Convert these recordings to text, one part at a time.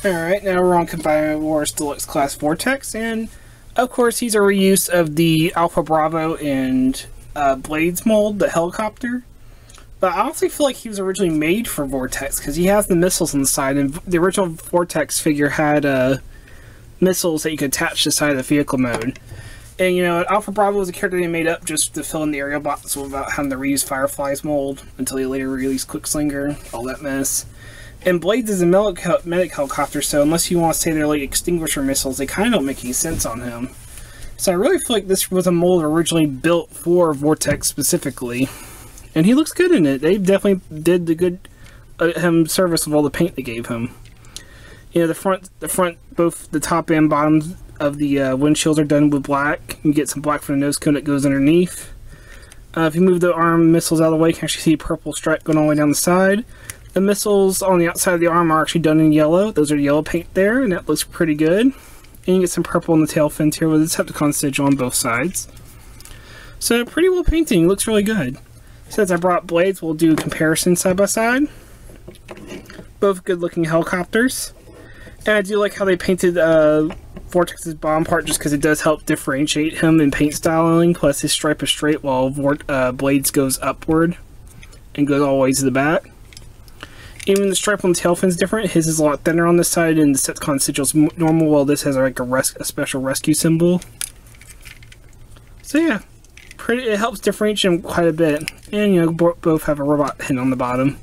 Alright, now we're on Combined Wars Deluxe Class Vortex, and of course he's a reuse of the Alpha Bravo and Blades mold, the helicopter. But I honestly feel like he was originally made for Vortex, because he has the missiles on the side, and the original Vortex figure had missiles that you could attach to the side of the vehicle mode. And you know, Alpha Bravo was a character they made up just to fill in the aerial box without having to reuse Firefly's mold, until they later released Quickslinger, all that mess. And Blades is a medic helicopter, so unless you want to say they're like extinguisher missiles, they kind of don't make any sense on him. So I really feel like this was a mold originally built for Vortex specifically. And he looks good in it. They definitely did the good him service with all the paint they gave him. You know, the front, both the top and bottom of the windshields are done with black. You get some black for the nose cone that goes underneath. If you move the arm missiles out of the way, you can actually see a purple stripe going all the way down the side. The missiles on the outside of the arm are actually done in yellow. Those are yellow paint there, and that looks pretty good. And you get some purple on the tail fins here with the Decepticon sigil on both sides. So pretty well painted. Looks really good. Since I brought Blades, we'll do a comparison side by side. Both good looking helicopters. And I do like how they painted Vortex's bomb part, just because it does help differentiate him in paint styling. Plus his stripe is straight while Blades goes upward and goes all the way to the back. Even the stripe on the tail fin is different. His is a lot thinner on this side, and the Decepticon sigil is normal, while this has like a special rescue symbol. So yeah, it helps differentiate them quite a bit. And you know, both have a robot head on the bottom.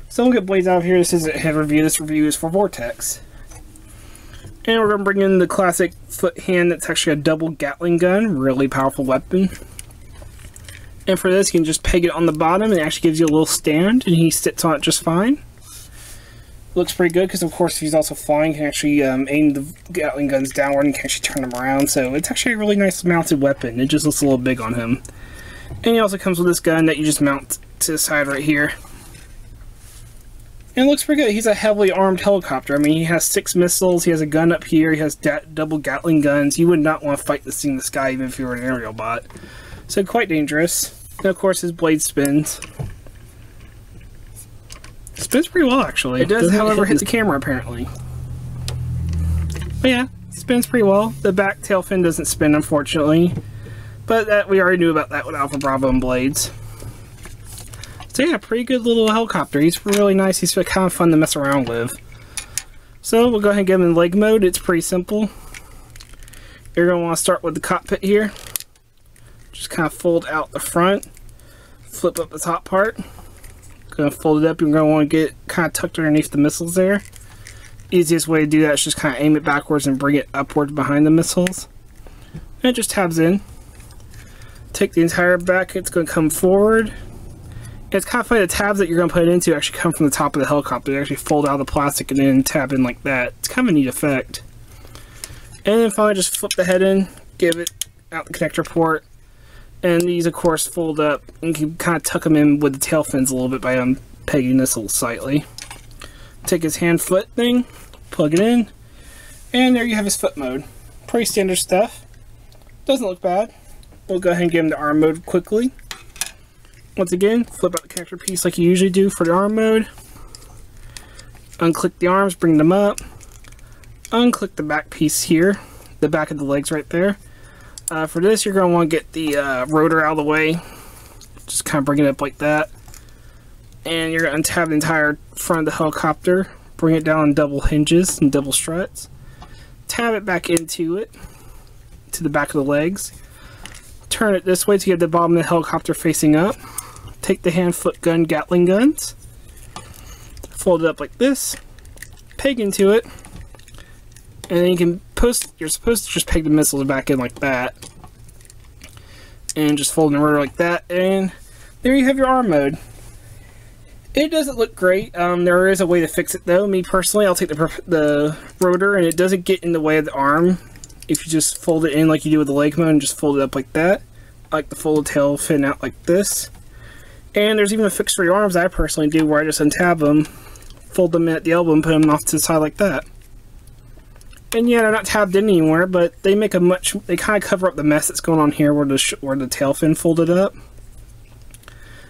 So we'll get Blades out of here. This isn't a head review. This review is for Vortex. And we're going to bring in the classic foot hand that's actually a double Gatling gun. Really powerful weapon. And for this, you can just peg it on the bottom, and it actually gives you a little stand, and he sits on it just fine. Looks pretty good, because of course he's also flying. You can actually aim the Gatling guns downward, and you can actually turn them around. So it's actually a really nice mounted weapon. It just looks a little big on him. And he also comes with this gun that you just mount to the side right here. And it looks pretty good. He's a heavily armed helicopter. I mean, he has 6 missiles, he has a gun up here, he has double Gatling guns. You would not want to fight this thing in the sky, even if you were an aerial bot. So quite dangerous. And of course his blade spins. Spins pretty well, actually. It does, however, hit the camera, apparently. But yeah, spins pretty well. The back tail fin doesn't spin, unfortunately. But that we already knew about that with Alpha Bravo and Blades. So yeah, pretty good little helicopter. He's really nice. He's kind of fun to mess around with. So we'll go ahead and get him in leg mode. It's pretty simple. You're going to want to start with the cockpit here. Just kind of fold out the front, flip up the top part. Going to fold it up. You're going to want to get it kind of tucked underneath the missiles there. Easiest way to do that is just kind of aim it backwards and bring it upwards behind the missiles. And it just tabs in. Take the entire back, it's going to come forward. It's kind of funny, the tabs that you're going to put it into actually come from the top of the helicopter. They actually fold out the plastic and then tab in like that. It's kind of a neat effect. And then finally just flip the head in, give it out the connector port. And these, of course, fold up, and you can kind of tuck them in with the tail fins a little bit by pegging this a little slightly. Take his hand-foot thing, plug it in, and there you have his foot mode. Pretty standard stuff. Doesn't look bad. We'll go ahead and give him the arm mode quickly. Once again, flip out the connector piece like you usually do for the arm mode. Unclip the arms, bring them up. Unclip the back piece here, the back of the legs right there. For this, you're going to want to get the rotor out of the way. Just kind of bring it up like that. And you're going to untab the entire front of the helicopter. Bring it down on double hinges and double struts. Tab it back into it, to the back of the legs. Turn it this way to get the bottom of the helicopter facing up. Take the hand-foot gun Gatling guns. Fold it up like this. Peg into it. And then you can you're supposed to just peg the missiles back in like that. And just fold the rotor like that. And there you have your arm mode. It doesn't look great. There is a way to fix it though. Me personally, I'll take the rotor, and it doesn't get in the way of the arm. If you just fold it in like you do with the leg mode and just fold it up like that. I like the folded tail fin out like this. And there's even a fix for your arms I personally do, where I just untab them, fold them in at the elbow, and put them off to the side like that. And yeah, they're not tabbed in anywhere, but they make they kind of cover up the mess that's going on here where the tail fin folded up.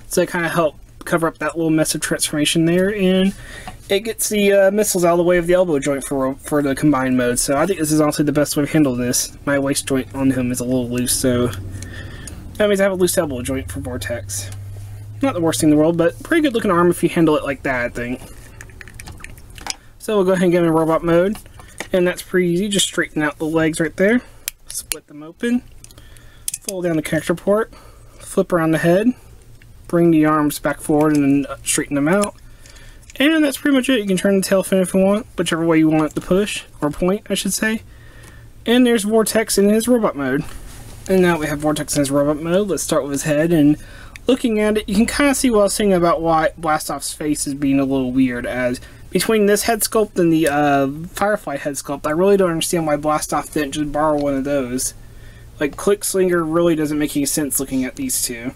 So they kind of help cover up that little mess of transformation there, and it gets the missiles out of the way of the elbow joint for the combined mode. So I think this is honestly the best way to handle this. My waist joint on him is a little loose, so that means I have a loose elbow joint for Vortex. Not the worst thing in the world, but pretty good looking arm if you handle it like that, I think. So we'll go ahead and get him in robot mode, and that's pretty easy. Just straighten out the legs right there, split them open, fold down the connector port, flip around the head, bring the arms back forward and then straighten them out. And that's pretty much it. You can turn the tail fin if you want, whichever way you want it to push, or point, I should say. And there's Vortex in his robot mode. And now we have Vortex in his robot mode. Let's start with his head, and looking at it, you can kind of see what I was saying about why Blastoff's face is being a little weird, as between this head sculpt and the Firefly head sculpt, I really don't understand why Blastoff didn't just borrow one of those. Like, Clickslinger really doesn't make any sense looking at these two.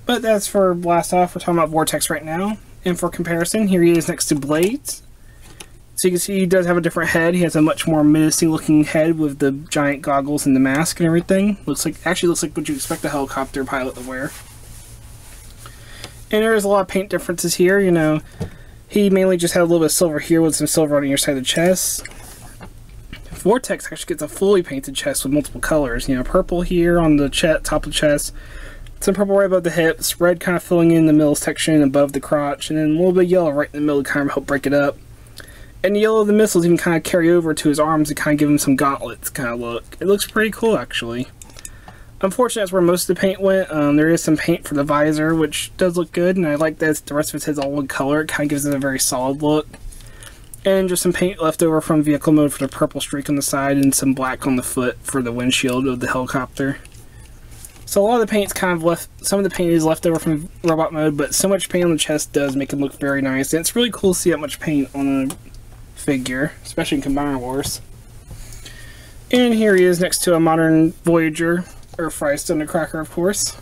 But that's for Blastoff. We're talking about Vortex right now. And for comparison, here he is next to Blades. So you can see he does have a different head. He has a much more menacing looking head with the giant goggles and the mask and everything. Actually looks like what you expect a helicopter pilot to wear. And there is a lot of paint differences here, you know. He mainly just had a little bit of silver here with some silver on your side of the chest. Vortex actually gets a fully painted chest with multiple colors. You know, purple here on the top of the chest, some purple right above the hips, red kind of filling in the middle section above the crotch, and then a little bit of yellow right in the middle to kind of help break it up. And the yellow of the missiles even kind of carry over to his arms to kind of give him some gauntlets kind of look. It looks pretty cool, actually. Unfortunately, that's where most of the paint went. There is some paint for the visor, which does look good, and I like that the rest of his head's all one color. It kind of gives it a very solid look. And just some paint left over from vehicle mode for the purple streak on the side, and some black on the foot for the windshield of the helicopter. So a lot of the paint's kind of left, some of the paint is left over from robot mode, but so much paint on the chest does make him look very nice. And it's really cool to see that much paint on a figure, especially in Combiner Wars. And here he is next to a modern Voyager, or Fry's Thundercracker, of course.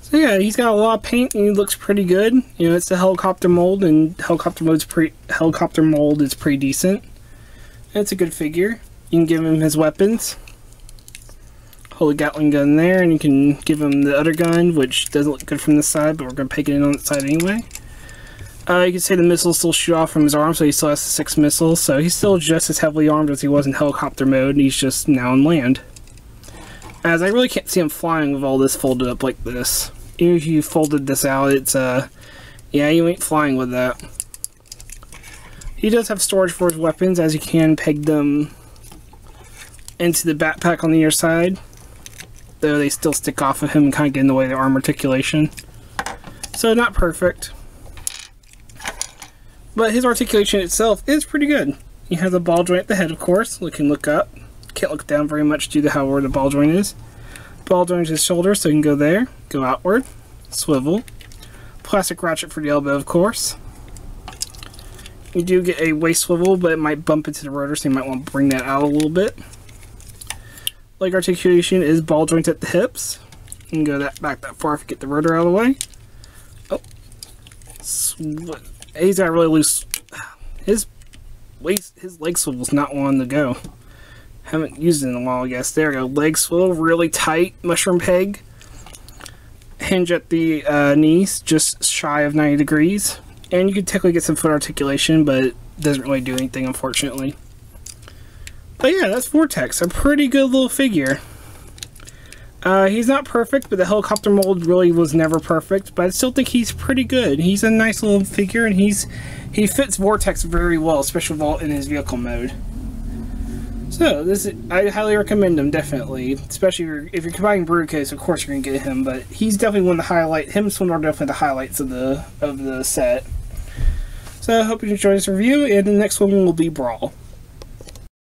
So yeah, he's got a lot of paint and he looks pretty good. You know, it's a helicopter mold, and helicopter mold is pretty decent. And it's a good figure. You can give him his weapons. Hold a Gatling gun there, and you can give him the other gun, which doesn't look good from this side, but we're going to peg it in on that side anyway. You can say the missiles still shoot off from his arm, so he still has 6 missiles, so he's still just as heavily armed as he was in helicopter mode, and he's just now in land. As I really can't see him flying with all this folded up like this. Even if you folded this out, it's, yeah, you ain't flying with that. He does have storage for his weapons, as you can peg them into the backpack on the other side, though they still stick off of him and kind of get in the way of the arm articulation. So not perfect. But his articulation itself is pretty good. He has a ball joint at the head, of course. You can look up. Can't look down very much due to how where the ball joint is. Ball joint is his shoulder, so you can go there, go outward, swivel. Plastic ratchet for the elbow, of course. You do get a waist swivel, but it might bump into the rotor, so you might want to bring that out a little bit. Leg articulation is ball joint at the hips. You can go back that far if you get the rotor out of the way. Oh. He's got really loose. His leg swivel's not one to go. Haven't used it in a while, I guess. There we go. Leg swivel, really tight mushroom peg. Hinge at the knees, just shy of 90 degrees. And you can technically get some foot articulation, but it doesn't really do anything, unfortunately. But yeah, that's Vortex. A pretty good little figure. He's not perfect, but the helicopter mold really was never perfect. But I still think he's pretty good. He's a nice little figure, and he fits Vortex very well, especially in his vehicle mode. So I highly recommend him, definitely. Especially if you're combining Brewcase, of course you're gonna get him. But he's definitely one of the highlights. Him and Swindle are definitely the highlights of the set. So I hope you enjoyed this review, and the next one will be Brawl.